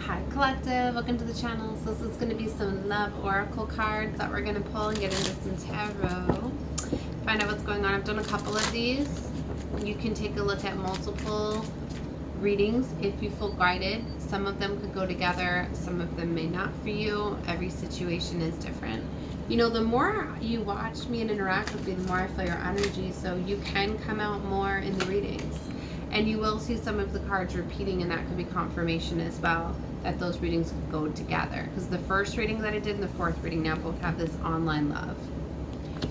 Hi Collective, welcome to the channel. So this is going to be some love oracle cards that we're going to pull and get into some tarot. Find out what's going on. I've done a couple of these. You can take a look at multiple readings if you feel guided. Some of them could go together, some of them may not for you. Every situation is different. You know, the more you watch me and interact with me, the more I feel your energy, so you can come out more in the readings. And you will see some of the cards repeating, and that could be confirmation as well that those readings could go together. Because the first reading that I did and the fourth reading now both have this online love.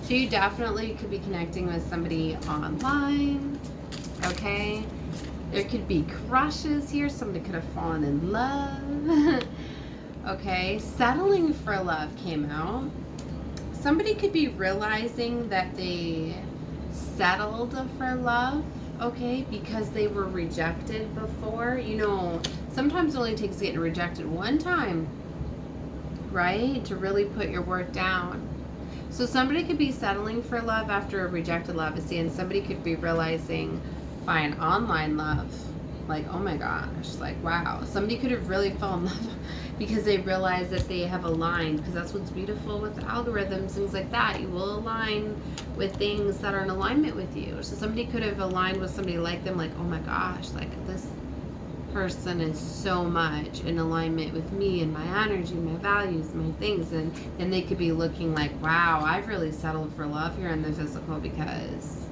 So you definitely could be connecting with somebody online, okay? There could be crushes here. Somebody could have fallen in love. Okay, settling for love came out. Somebody could be realizing that they settled for love, okay, because they were rejected before. You know, sometimes it only takes getting rejected one time, right, to really put your worth down. So somebody could be settling for love after a rejected love, and somebody could be realizing, fine, online love, like, oh my gosh, like, wow. Somebody could have really fallen in love because they realize that they have aligned, because that's what's beautiful with algorithms, things like that. You will align with things that are in alignment with you. So somebody could have aligned with somebody like them, like, oh my gosh, like, this person is so much in alignment with me and my energy, my values, my things. And then they could be looking like, wow, I've really settled for love here in the physical, because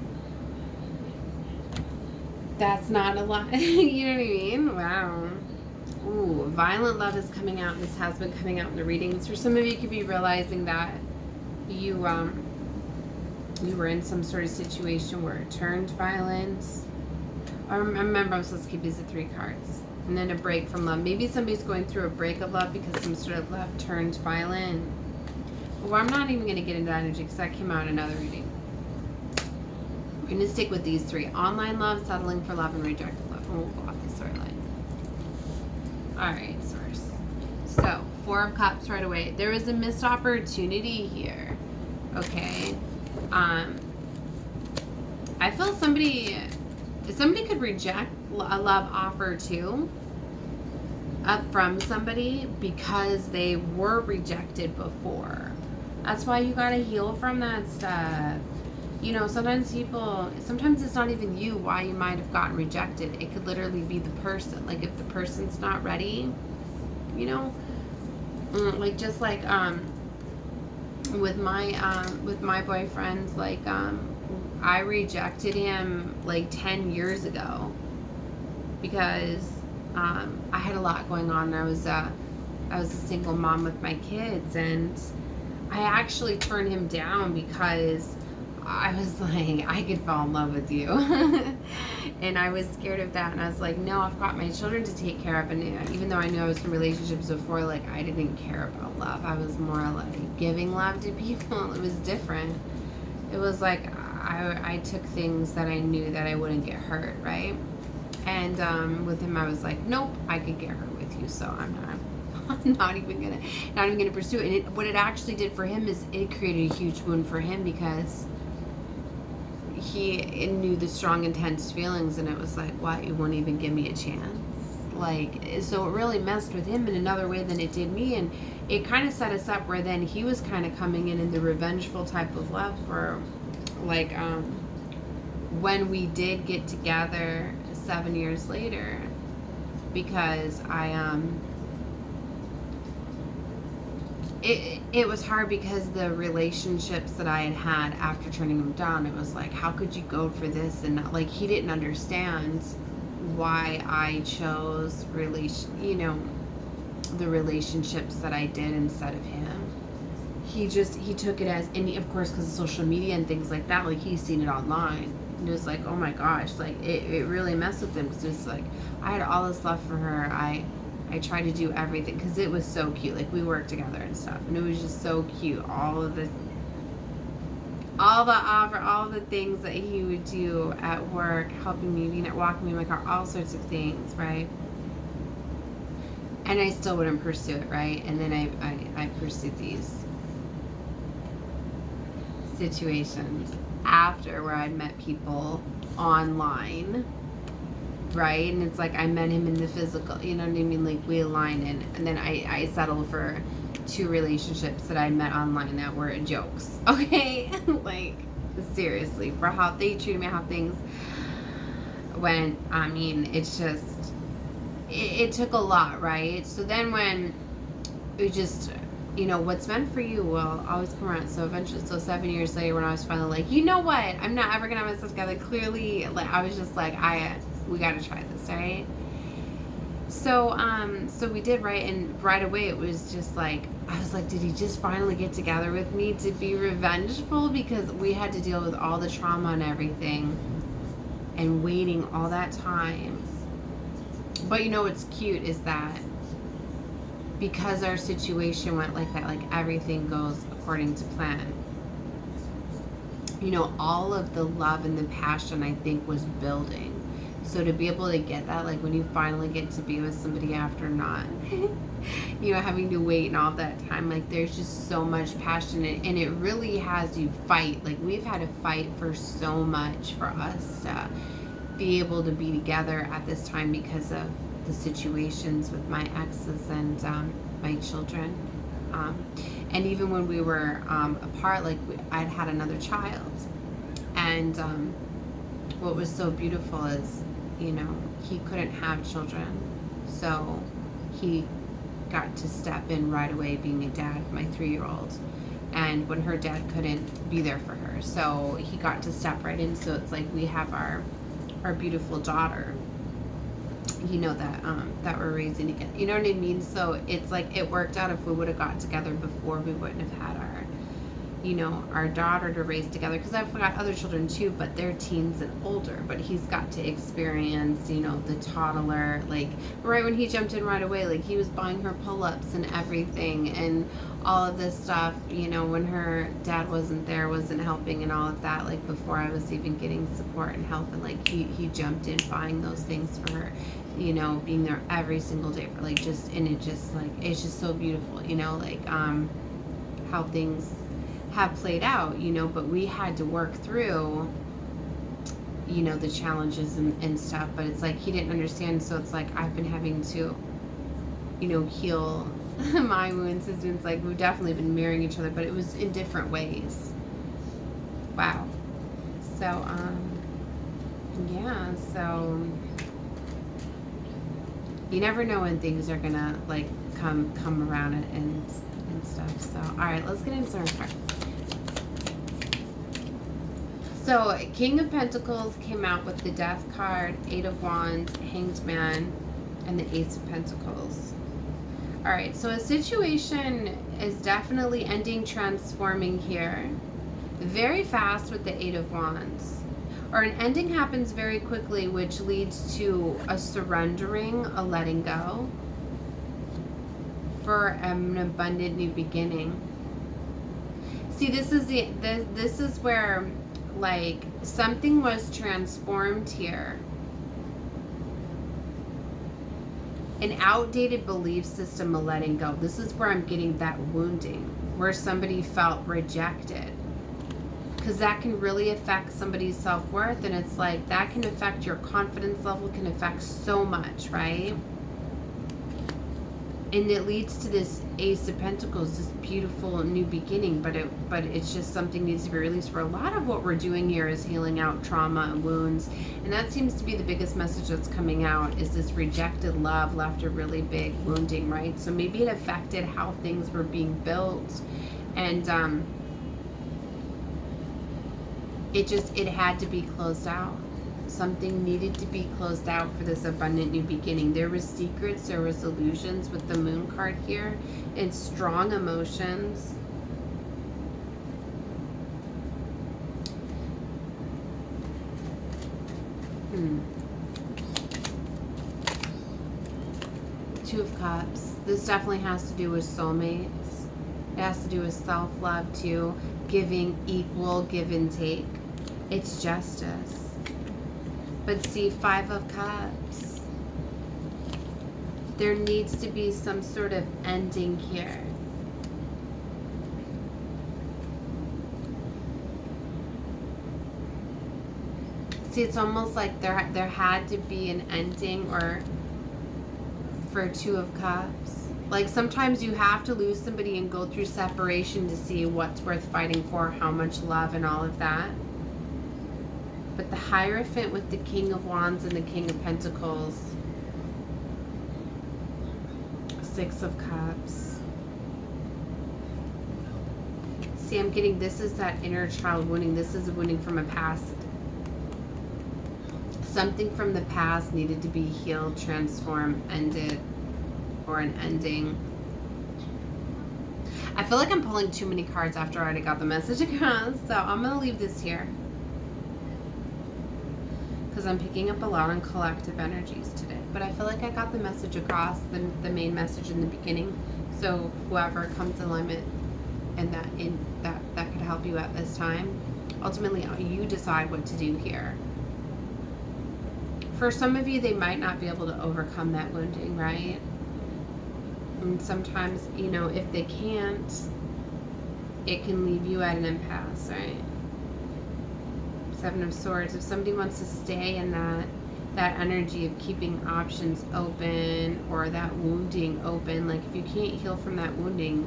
that's not a lot. You know what I mean? Wow. Ooh, violent love is coming out. This has been coming out in the readings. For some of you, could be realizing that you were in some sort of situation where it turned violent. I remember I'm supposed to keep these at 3 cards. And then a break from love. Maybe somebody's going through a break of love because some sort of love turned violent. Well, I'm not even going to get into that energy because that came out in another reading. We're going to stick with these 3. Online love, settling for love, and rejected love. And we'll go off the storyline. Alright, source. So, 4 of Cups right away. There was a missed opportunity here. Okay. I feel somebody could reject a love offer too from somebody because they were rejected before. That's why you gotta heal from that stuff. You know, sometimes it's not even you why you might have gotten rejected. It could literally be the person. Like, if the person's not ready, you know, like, just like with my boyfriend, like, I rejected him like 10 years ago because I had a lot going on. I was a single mom with my kids, and I actually turned him down because I was like, I could fall in love with you. And I was scared of that, and I was like, no, I've got my children to take care of. And even though I knew I was in relationships before, like, I didn't care about love. I was more like giving love to people. It was different. It was like I took things that I knew that I wouldn't get hurt, right? And with him, I was like, nope, I could get hurt with you, so I'm not even gonna pursue it. And what it actually did for him is it created a huge wound for him, because he knew the strong, intense feelings, and it was like, what, you won't even give me a chance? Like, so it really messed with him in another way than it did me, and it kind of set us up where then he was kind of coming in the revengeful type of love for, like, when we did get together 7 years later, because it was hard because the relationships that I had after turning him down, it was like, how could you go for this? And not, like, he didn't understand why I chose the relationships that I did instead of him. He took it as, and of course, because of social media and things like that, like, he's seen it online, and it was like, oh my gosh, like, it really messed with him, because it was like, I had all this love for her. I tried to do everything because it was so cute. Like, we worked together and stuff, and it was just so cute. All the things that he would do at work, helping me, walking me in my car, all sorts of things, right? And I still wouldn't pursue it, right? And then I pursued these situations after, where I'd met people online right? And it's like I met him in the physical, you know what I mean? Like we align, and then I settled for 2 relationships that I met online that were jokes. Okay? Like seriously, for how they treated me, how things went. I mean, it's just it took a lot, right? So then when it just, you know, what's meant for you will always come around. So eventually, so 7 years later, when I was finally like, you know what, I'm not ever gonna have myself together. Clearly, like I was just like, we gotta try this, right? So so we did, right? And right away, it was just like, I was like, did he just finally get together with me to be revengeful? Because we had to deal with all the trauma and everything, and waiting all that time. But you know what's cute is that because our situation went like that, like everything goes according to plan. You know, all of the love and the passion, I think, was building. So to be able to get that, like when you finally get to be with somebody after not, you know, having to wait and all that time, like there's just so much passion, and it really has you fight. Like we've had to fight for so much for us to be able to be together at this time because of the situations with my exes and my children. And even when we were apart, like I'd had another child. And what was so beautiful is, you know, he couldn't have children. So he got to step in right away being a dad of my 3-year-old. And when her dad couldn't be there for her. So he got to step right in. So it's like we have our beautiful daughter, you know, that we're raising again, you know what I mean? So it's like it worked out. If we would have got together before, we wouldn't have had our, you know, our daughter to raise together, because I've got other children too, but they're teens and older. But he's got to experience, you know, the toddler, like right when he jumped in right away, like he was buying her pull-ups and everything and all of this stuff, you know, when her dad wasn't there, wasn't helping and all of that, like before I was even getting support and help, and like he jumped in buying those things for her, you know, being there every single day for like just, and it just like, it's just so beautiful, you know, like how things have played out, you know, but we had to work through, you know, the challenges and stuff. But it's like he didn't understand, so it's like I've been having to, you know, heal my wounds. It's like we've definitely been mirroring each other, but it was in different ways. Wow. So yeah, so you never know when things are gonna like come around and stuff. So all right, let's get into our cards. So King of Pentacles came out with the Death card, 8 of Wands, Hanged Man, and the Ace of Pentacles. All right, so a situation is definitely ending, transforming here very fast with the 8 of Wands. Or an ending happens very quickly, which leads to a surrendering, a letting go, for an abundant new beginning. See, this is where like something was transformed here. An outdated belief system, a letting go. This is where I'm getting that wounding, where somebody felt rejected. Because that can really affect somebody's self-worth, and it's like that can affect your confidence level, can affect so much, right? And it leads to this Ace of Pentacles, this beautiful new beginning, but it's just something needs to be released. For a lot of what we're doing here is healing out trauma and wounds, and that seems to be the biggest message that's coming out, is this rejected love left a really big wounding, right? So maybe it affected how things were being built, and it had to be closed out. Something needed to be closed out for this abundant new beginning. There was secrets, there was illusions with the Moon card here, and strong emotions. Two of Cups. This definitely has to do with soulmates. It has to do with self-love too. Giving, equal give and take. It's justice. But see, 5 of Cups. There needs to be some sort of ending here. See, it's almost like there had to be an ending, or for Two of Cups. Like sometimes you have to lose somebody and go through separation to see what's worth fighting for, how much love and all of that. But the Hierophant with the King of Wands and the King of Pentacles. Six of Cups. See, I'm getting this is that inner child wounding. This is a wounding from a past. Something from the past needed to be healed, transformed, ended, or an ending. I feel like I'm pulling too many cards after I already got the message across, so I'm going to leave this here. Because I'm picking up a lot on collective energies today. But I feel like I got the message across, the main message in the beginning. So whoever comes in alignment and that could help you at this time. Ultimately, you decide what to do here. For some of you, they might not be able to overcome that wounding, right? And sometimes, you know, if they can't, it can leave you at an impasse, right? Seven of Swords. If somebody wants to stay in that energy of keeping options open, or that wounding open, like if you can't heal from that wounding,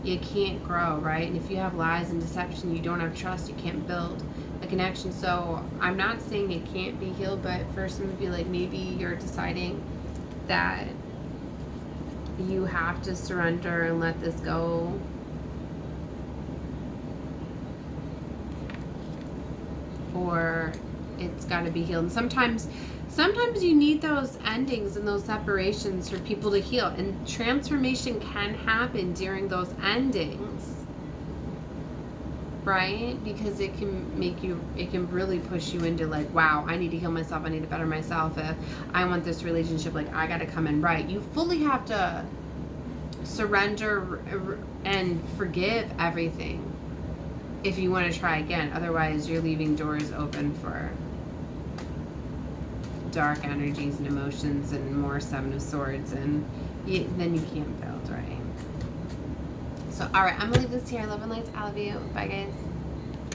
you can't grow, right? And if you have lies and deception, you don't have trust, you can't build a connection. So I'm not saying it can't be healed, but for some of you, like maybe you're deciding that you have to surrender and let this go. Or it's got to be healed. And sometimes you need those endings and those separations for people to heal. And transformation can happen during those endings, right? Because it can make you, it can really push you into like, wow, I need to heal myself. I need to better myself. If I want this relationship, like I got to come in right. You fully have to surrender and forgive everything if you want to try again. Otherwise, you're leaving doors open for dark energies and emotions and more Seven of Swords, and then you can't build, right? So, all right, I'm going to leave this here. Love and lights. I love you. Bye, guys.